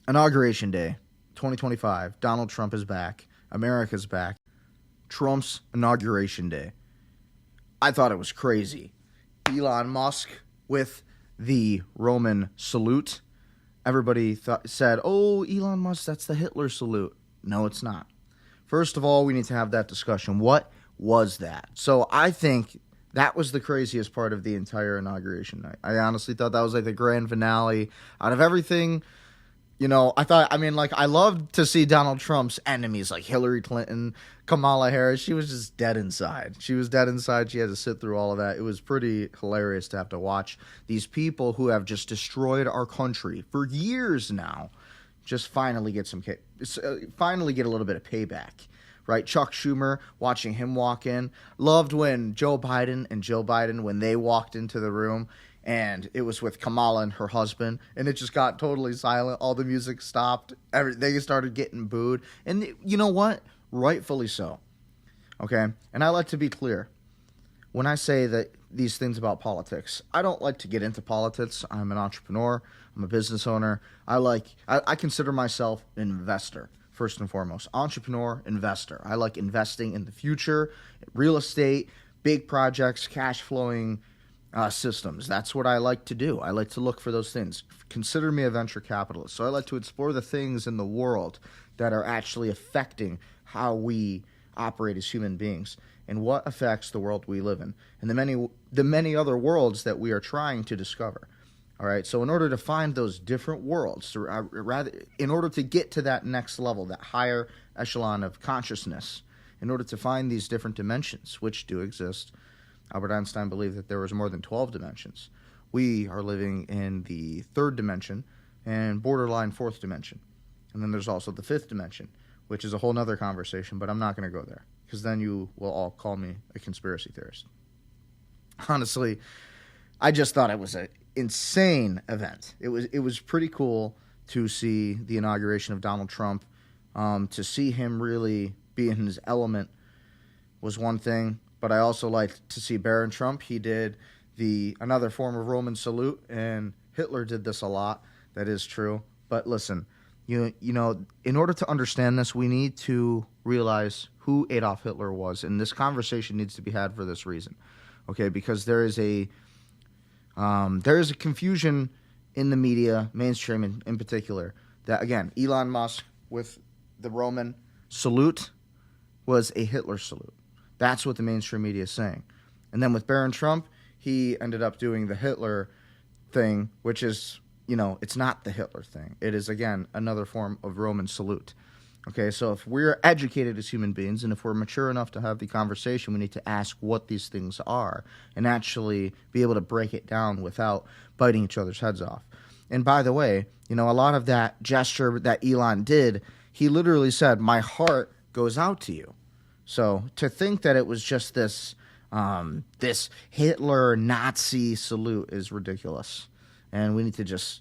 Inauguration Day, 2025. Donald Trump is back. America's back. Trump's Inauguration Day. I thought it was crazy. Elon Musk with the Roman salute. Everybody said, oh, Elon Musk, that's the Hitler salute. No, it's not. First of all, we need to have that discussion. What was that? So I think that was the craziest part of the entire inauguration night. I honestly thought that was like the grand finale. Out of everything, I loved to see Donald Trump's enemies like Hillary Clinton, Kamala Harris. She was just dead inside. She was dead inside. She had to sit through all of that. It was pretty hilarious to have to watch these people who have just destroyed our country for years now just finally get a little bit of payback. Right, Chuck Schumer, watching him walk in. Loved when Joe Biden, when they walked into the room, and it was with Kamala and her husband, and it just got totally silent. All the music stopped. They started getting booed. And you know what? Rightfully so. Okay? And I like to be clear. When I say that these things about politics, I don't like to get into politics. I'm an entrepreneur. I'm a business owner. I consider myself an investor. First and foremost, entrepreneur, investor. I like investing in the future, real estate, big projects, cash flowing systems. That's what I like to do. I like to look for those things. Consider me a venture capitalist. So I like to explore the things in the world that are actually affecting how we operate as human beings and what affects the world we live in and the many other worlds that we are trying to discover. All right, so in order to find those different worlds, in order to get to that next level, that higher echelon of consciousness, in order to find these different dimensions, which do exist, Albert Einstein believed that there was more than 12 dimensions. We are living in the third dimension and borderline fourth dimension. And then there's also the fifth dimension, which is a whole nother conversation, but I'm not going to go there because then you will all call me a conspiracy theorist. Honestly, I just thought it was an insane event. It was pretty cool to see the inauguration of Donald Trump. To see him really be in his element was one thing, but I also liked to see Baron Trump. He did another form of Roman salute, and Hitler did this a lot. That is true. But listen, you know, in order to understand this, we need to realize who Adolf Hitler was, and this conversation needs to be had for this reason. Okay, because there is a confusion in the media, mainstream in particular, that, again, Elon Musk with the Roman salute was a Hitler salute. That's what the mainstream media is saying. And then with Baron Trump, he ended up doing the Hitler thing, which is, it's not the Hitler thing. It is, again, another form of Roman salute. Okay, so if we're educated as human beings and if we're mature enough to have the conversation, we need to ask what these things are and actually be able to break it down without biting each other's heads off. And by the way, a lot of that gesture that Elon did, he literally said, "My heart goes out to you." So to think that it was just this Hitler Nazi salute is ridiculous. And we need to just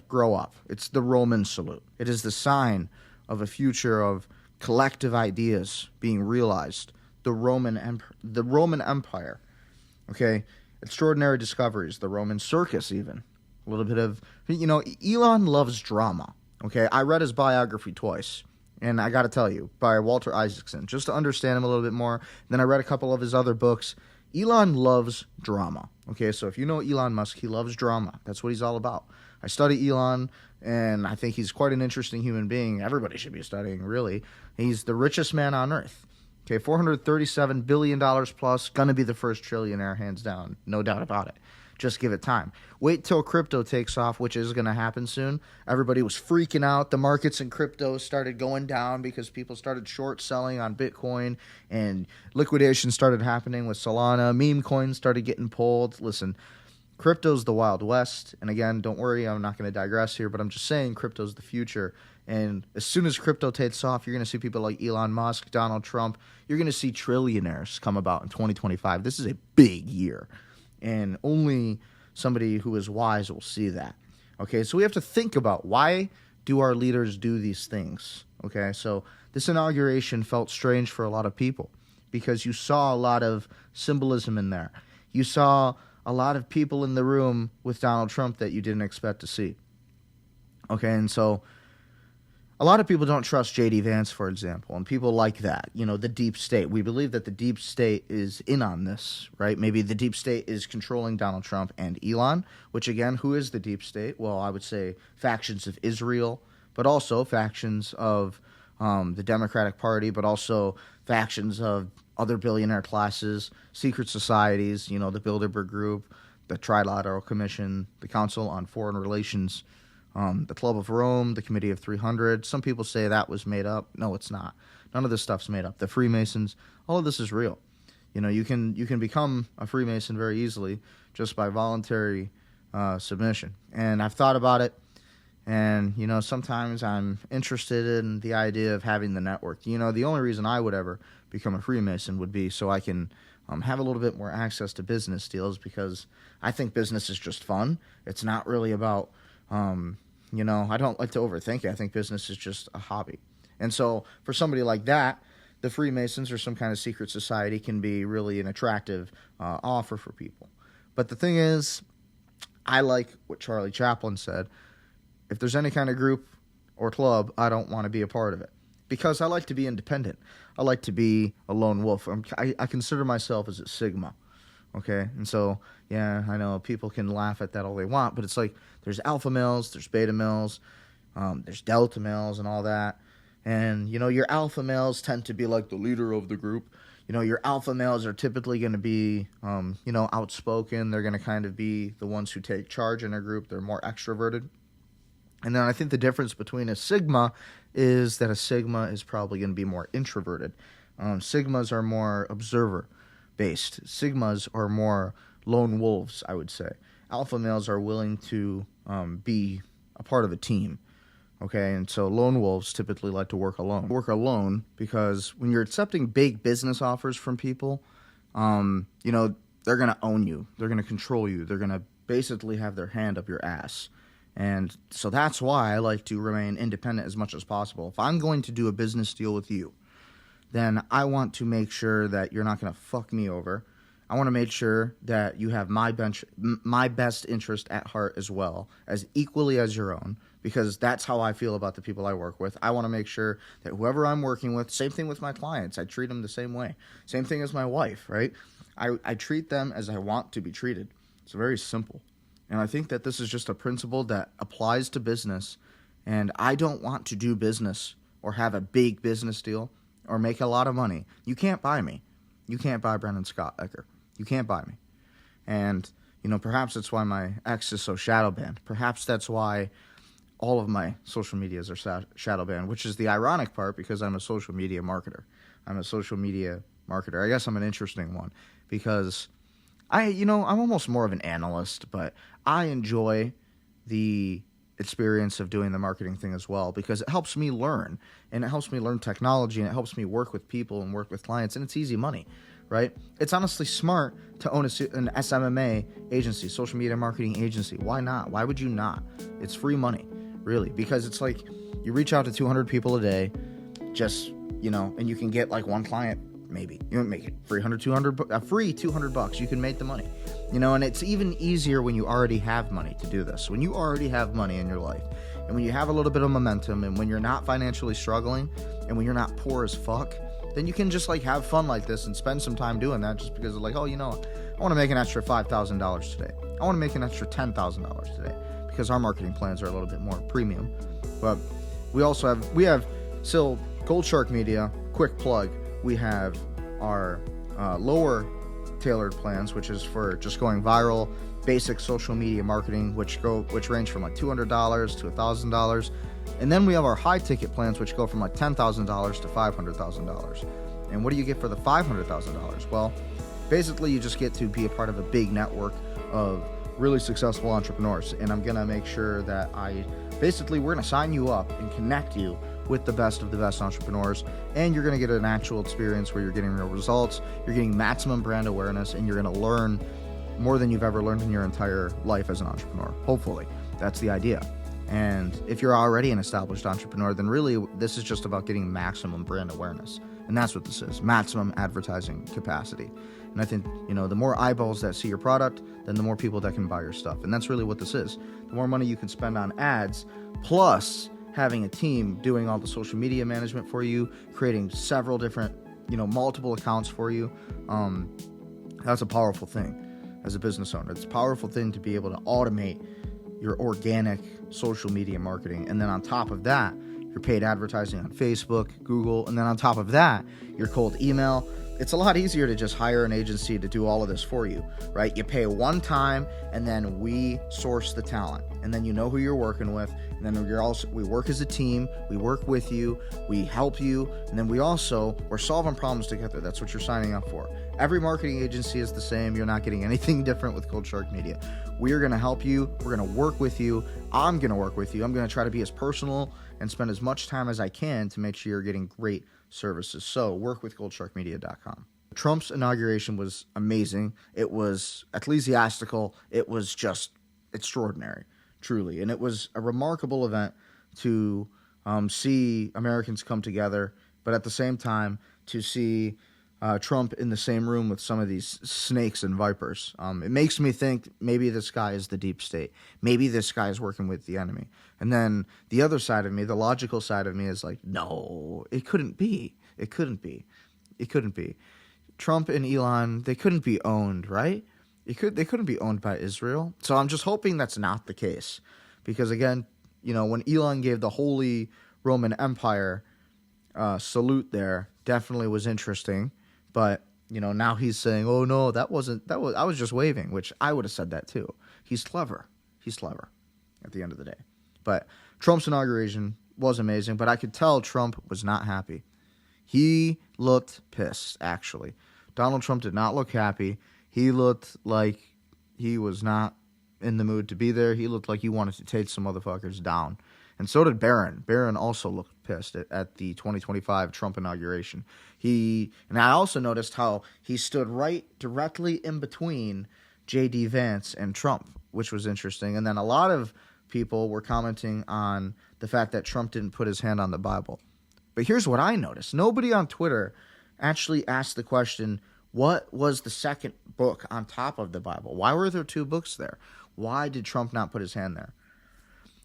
grow up. It's the Roman salute. It is the sign of a future of collective ideas being realized. The Roman Empire. Okay? Extraordinary discoveries. The Roman circus, even. A little bit of, Elon loves drama. Okay? I read his biography twice. And I got to tell you, by Walter Isaacson, just to understand him a little bit more. Then I read a couple of his other books. Elon loves drama. Okay? So if you know Elon Musk, he loves drama. That's what he's all about. I study Elon, and I think he's quite an interesting human being. Everybody should be studying, really. He's the richest man on earth. Okay, $437 billion plus, gonna be the first trillionaire, hands down. No doubt about it. Just give it time. Wait till crypto takes off, which is gonna happen soon. Everybody was freaking out. The markets in crypto started going down because people started short selling on Bitcoin, and liquidation started happening with Solana. Meme coins started getting pulled. Listen, crypto's the Wild West, and again, don't worry, I'm not going to digress here, but I'm just saying crypto's the future, and as soon as crypto takes off, you're going to see people like Elon Musk, Donald Trump, you're going to see trillionaires come about in 2025. This is a big year, and only somebody who is wise will see that. Okay, so we have to think about, why do our leaders do these things? Okay, so this inauguration felt strange for a lot of people, because you saw a lot of symbolism in there. You saw a lot of people in the room with Donald Trump that you didn't expect to see. Okay, and so A lot of people don't trust J.D. Vance, for example, and people like that, the deep state. We believe that the deep state is in on this, right? Maybe the deep state is controlling Donald Trump and Elon, which, again, who is the deep state? Well, I would say factions of Israel, but also factions of the Democratic Party, but also factions of other billionaire classes, secret societies, the Bilderberg Group, the Trilateral Commission, the Council on Foreign Relations, the Club of Rome, the Committee of 300. Some people say that was made up. No, it's not. None of this stuff's made up. The Freemasons, all of this is real. You can become a Freemason very easily just by voluntary submission. And I've thought about it, and sometimes I'm interested in the idea of having the network. The only reason I would ever become a Freemason would be so I can have a little bit more access to business deals, because I think business is just fun. It's not really about I don't like to overthink it. I think business is just a hobby. And so for somebody like that, the Freemasons or some kind of secret society can be really an attractive offer for people. But the thing is, I like what Charlie Chaplin said. If there's any kind of group or club, I don't want to be a part of it, because I like to be independent. I like to be a lone wolf. I consider myself as a Sigma. Okay, and so, yeah, I know people can laugh at that all they want, but it's like there's alpha males, there's beta males, there's delta males and all that. And, your alpha males tend to be like the leader of the group. Your alpha males are typically going to be, outspoken. They're going to kind of be the ones who take charge in a group. They're more extroverted. And then I think the difference between a Sigma is that a Sigma is probably going to be more introverted. Sigmas are more observer-based. Sigmas are more lone wolves, I would say. Alpha males are willing to be a part of a team. Okay, and so lone wolves typically like to work alone. Work alone because when you're accepting big business offers from people, they're going to own you. They're going to control you. They're going to basically have their hand up your ass. And so that's why I like to remain independent as much as possible. If I'm going to do a business deal with you, then I want to make sure that you're not going to fuck me over. I want to make sure that you have my best interest at heart as well, as equally as your own, because that's how I feel about the people I work with. I want to make sure that whoever I'm working with, same thing with my clients, I treat them the same way. Same thing as my wife, right? I treat them as I want to be treated. It's very simple. And I think that this is just a principle that applies to business. And I don't want to do business or have a big business deal or make a lot of money. You can't buy me. You can't buy Brendan Scott Ecker. You can't buy me. And, perhaps that's why my ex is so shadow banned. Perhaps that's why all of my social medias are shadow banned, which is the ironic part, because I'm a social media marketer. I'm I guess I'm an interesting one because I'm almost more of an analyst, but I enjoy the experience of doing the marketing thing as well, because it helps me learn, and it helps me learn technology, and it helps me work with people and work with clients, and it's easy money, right? It's honestly smart to own an SMMA agency, social media marketing agency. Why not? Why would you not? It's free money, really, because it's like you reach out to 200 people a day, just, and you can get like one client. Maybe you don't make it free $200. You can make the money, and it's even easier when you already have money to do this. When you already have money in your life, and when you have a little bit of momentum, and when you're not financially struggling, and when you're not poor as fuck, then you can just like have fun like this and spend some time doing that, just because of like, I want to make an extra $5,000 today. I want to make an extra $10,000 today, because our marketing plans are a little bit more premium. But we have still Gold Shark Media. Quick plug. We have our lower tailored plans, which is for just going viral, basic social media marketing, which range from like $200 to $1,000. And then we have our high ticket plans, which go from like $10,000 to $500,000. And what do you get for the $500,000? Well, basically you just get to be a part of a big network of really successful entrepreneurs. And I'm going to make sure that we're going to sign you up and connect you with the best of the best entrepreneurs, and you're going to get an actual experience where you're getting real results, you're getting maximum brand awareness, and you're going to learn more than you've ever learned in your entire life as an entrepreneur. Hopefully, that's the idea. And if you're already an established entrepreneur, then really this is just about getting maximum brand awareness. And that's what this is, maximum advertising capacity. And I think, the more eyeballs that see your product, then the more people that can buy your stuff. And that's really what this is. The more money you can spend on ads, plus having a team doing all the social media management for you, creating several different, multiple accounts for you. That's a powerful thing as a business owner. It's a powerful thing to be able to automate your organic social media marketing. And then on top of that, your paid advertising on Facebook, Google, and then on top of that, your cold email. It's a lot easier to just hire an agency to do all of this for you, right? You pay one time, and then we source the talent, and then you know who you're working with, and then we work as a team, we work with you, we help you, and then we're solving problems together. That's what you're signing up for. Every marketing agency is the same. You're not getting anything different with Cold Shark Media. We are going to help you. We're going to work with you. I'm going to work with you. I'm going to try to be as personal and spend as much time as I can to make sure you're getting great services. So work with goldsharkmedia.com. Trump's inauguration was amazing. It was ecclesiastical. It was just extraordinary, truly. And it was a remarkable event to see Americans come together, but at the same time to see Trump in the same room with some of these snakes and vipers. It makes me think maybe this guy is the deep state. Maybe this guy is working with the enemy. And then the other side of me, the logical side of me is like, no, it couldn't be. It couldn't be. It couldn't be. Trump and Elon, they couldn't be owned, right? They couldn't be owned by Israel. So I'm just hoping that's not the case. Because again, when Elon gave the Holy Roman Empire salute there, definitely was interesting. But, now he's saying, oh, no, I was just waving, which I would have said that too. He's clever. He's clever at the end of the day. But Trump's inauguration was amazing, but I could tell Trump was not happy. He looked pissed, actually. Donald Trump did not look happy. He looked like he was not in the mood to be there. He looked like he wanted to take some motherfuckers down. And so did Barron. Barron also looked pissed at the 2025 Trump inauguration. And I also noticed how he stood right directly in between J.D. Vance and Trump, which was interesting. And then a lot of people were commenting on the fact that Trump didn't put his hand on the Bible. But here's what I noticed. Nobody on Twitter actually asked the question, what was the second book on top of the Bible? Why were there two books there? Why did Trump not put his hand there?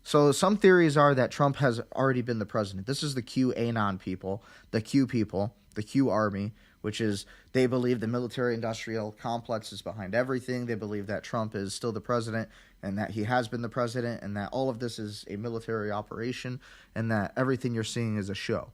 So some theories are that Trump has already been the president. This is the QAnon people, the Q army, which is they believe the military-industrial complex is behind everything. They believe that Trump is still the president and that he has been the president and that all of this is a military operation and that everything you're seeing is a show.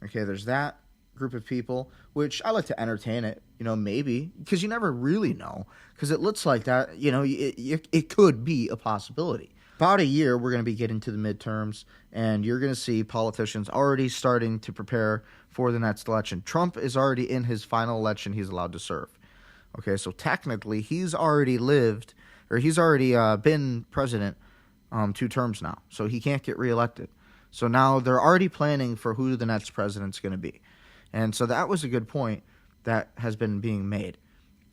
Okay, there's that group of people, which I like to entertain it, maybe, because you never really know, because it looks like that, it could be a possibility. About a year, we're going to be getting to the midterms, and you're going to see politicians already starting to prepare for the next election. Trump is already in his final election he's allowed to serve. Okay, so technically, he's already been president 2 terms now, so he can't get reelected. So now they're already planning for who the next president's going to be. And so that was a good point that has been being made.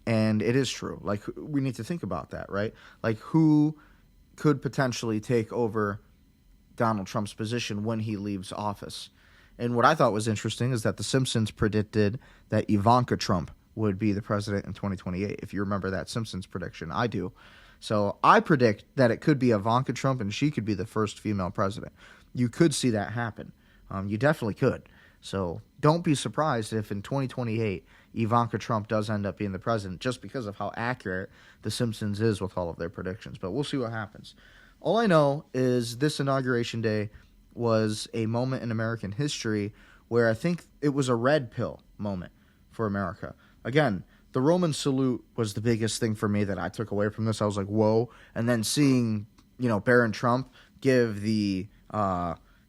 And it is true. Like, we need to think about that, right? Like, who could potentially take over Donald Trump's position when he leaves office? And what I thought was interesting is that The Simpsons predicted that Ivanka Trump would be the president in 2028. If you remember that Simpsons prediction, I do. So I predict that it could be Ivanka Trump and she could be the first female president. You could see that happen. You definitely could. So don't be surprised if in 2028 Ivanka Trump does end up being the president, just because of how accurate The Simpsons is with all of their predictions. But we'll see what happens. All I know is this inauguration day was a moment in American history where I think it was a red pill moment for America. Again, the Roman salute was the biggest thing for me that I took away from this. I was like, whoa. And then seeing, Barron Trump give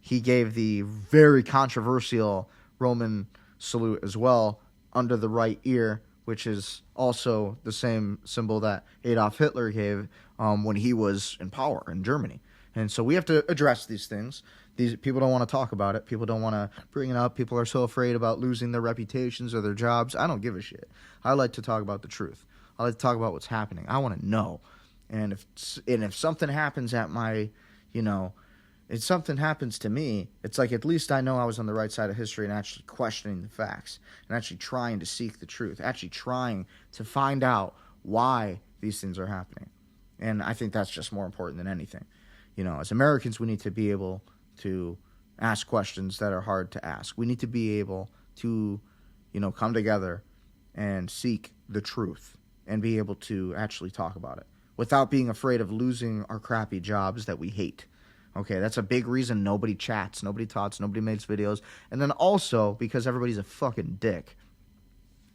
he gave the very controversial Roman salute as well under the right ear, which is also the same symbol that Adolf Hitler gave when he was in power in Germany. And so we have to address these things. These people don't want to talk about it. People don't want to bring it up. People are so afraid about losing their reputations or their jobs. I don't give a shit. I like to talk about the truth. I like to talk about what's happening. I want to know. And if something happens at my, if something happens to me, it's like at least I know I was on the right side of history and actually questioning the facts and actually trying to seek the truth, actually trying to find out why these things are happening. And I think that's just more important than anything. As Americans, we need to be able to ask questions that are hard to ask. We need to be able to, come together and seek the truth and be able to actually talk about it without being afraid of losing our crappy jobs that we hate. Okay, that's a big reason nobody chats, nobody talks, nobody makes videos. And then also because everybody's a fucking dick.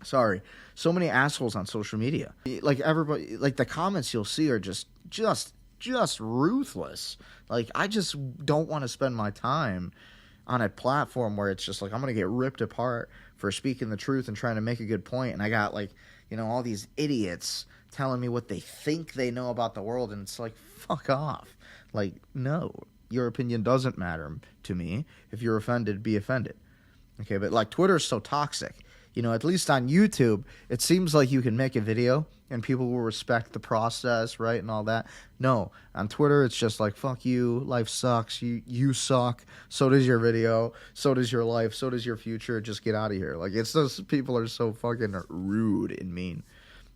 Sorry, so many assholes on social media. Like everybody, like the comments you'll see are just ruthless. Like I just don't want to spend my time on a platform where it's just like I'm gonna get ripped apart for speaking the truth and trying to make a good point, and I got all these idiots telling me what they think they know about the world, and it's like, fuck off. Like, no, your opinion doesn't matter to me. If you're offended, be offended. Okay, but like Twitter is so toxic. At least on YouTube, it seems like you can make a video and people will respect the process, right, and all that. No, on Twitter, it's just like, fuck you, life sucks, you suck, so does your video, so does your life, so does your future, just get out of here. Like, it's those people are so fucking rude and mean.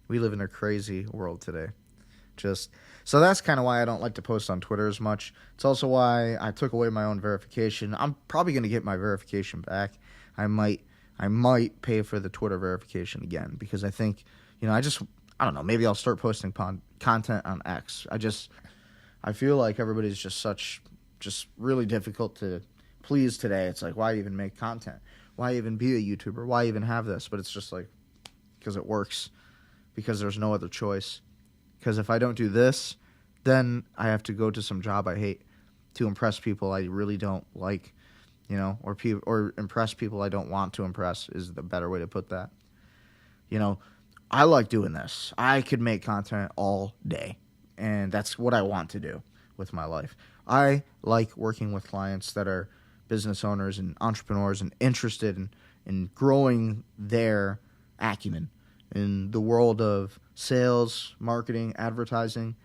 We live in a crazy world today. So that's kind of why I don't like to post on Twitter as much. It's also why I took away my own verification. I'm probably going to get my verification back. I might pay for the Twitter verification again because I think, I don't know, maybe I'll start posting content on X. I feel like everybody's just really difficult to please today. It's like, why even make content? Why even be a YouTuber? Why even have this? But it's just like, because it works, because there's no other choice. Because if I don't do this, then I have to go to some job I hate to impress people I really don't like, or impress people I don't want to impress is the better way to put that. I like doing this. I could make content all day, and that's what I want to do with my life. I like working with clients that are business owners and entrepreneurs and interested in growing their acumen in the world of sales, marketing, advertising.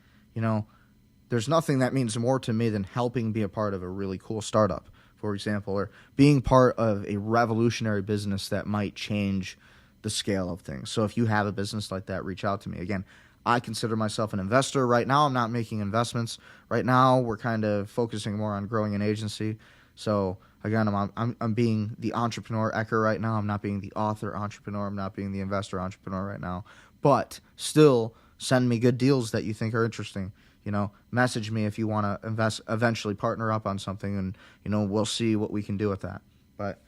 There's nothing that means more to me than helping be a part of a really cool startup, for example, or being part of a revolutionary business that might change the scale of things. So if you have a business like that, reach out to me. Again, I consider myself an investor. Right now, I'm not making investments. Right now, we're kind of focusing more on growing an agency. So again, I'm being the entrepreneur Ecker right now. I'm not being the author entrepreneur. I'm not being the investor entrepreneur right now. But still, send me good deals that you think are interesting. Message me if you want to eventually partner up on something, and, we'll see what we can do with that. But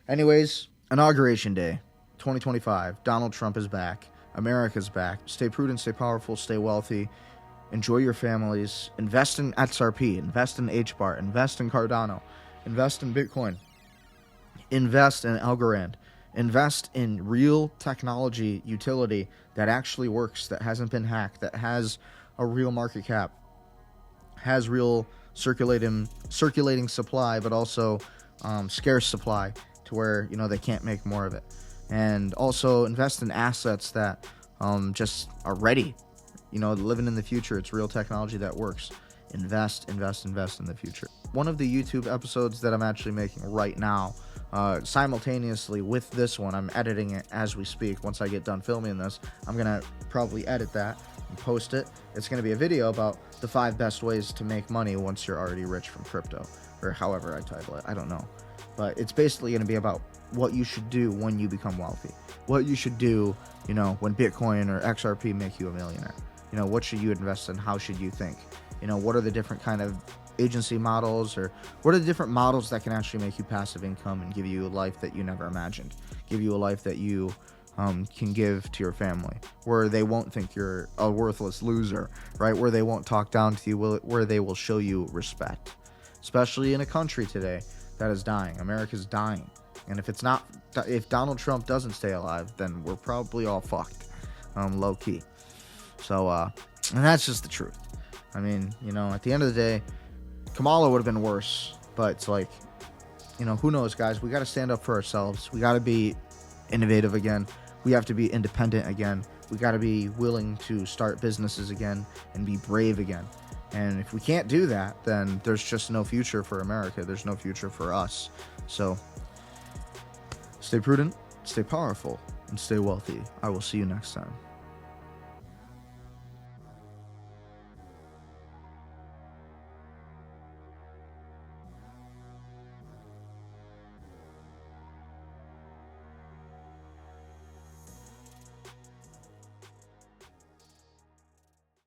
anyways, Inauguration Day, 2025, Donald Trump is back. America's back. Stay prudent, stay powerful, stay wealthy. Enjoy your families. Invest in XRP. Invest in HBAR. Invest in Cardano. Invest in Bitcoin. Invest in Algorand. Invest in real technology utility that actually works, that hasn't been hacked, that has a real market cap, has real circulating supply, but also scarce supply to where, they can't make more of it. And also invest in assets that just are ready, living in the future. It's real technology that works. Invest in the future. One of the YouTube episodes that I'm actually making right now, simultaneously with this one, I'm editing it as we speak. Once I get done filming this, I'm going to probably edit that and post it. It's going to be a video about the 5 best ways to make money once you're already rich from crypto, or however I title it. I don't know. But it's basically going to be about what you should do when you become wealthy. What you should do, when Bitcoin or XRP make you a millionaire. What should you invest in? How should you think? What are the different kind of agency models, or what are the different models that can actually make you passive income and give you a life that you never imagined, give you a life that you can give to your family, where they won't think you're a worthless loser, right? Where they won't talk down to you, where they will show you respect, especially in a country today that is dying. America's dying. And if Donald Trump doesn't stay alive, then we're probably all fucked, low key. So, and that's just the truth. I mean, at the end of the day, Kamala would have been worse, but it's like, who knows, guys? We got to stand up for ourselves. We got to be innovative again. We have to be independent again. We got to be willing to start businesses again and be brave again. And if we can't do that, then there's just no future for America. There's no future for us. So stay prudent, stay powerful, and stay wealthy. I will see you next time.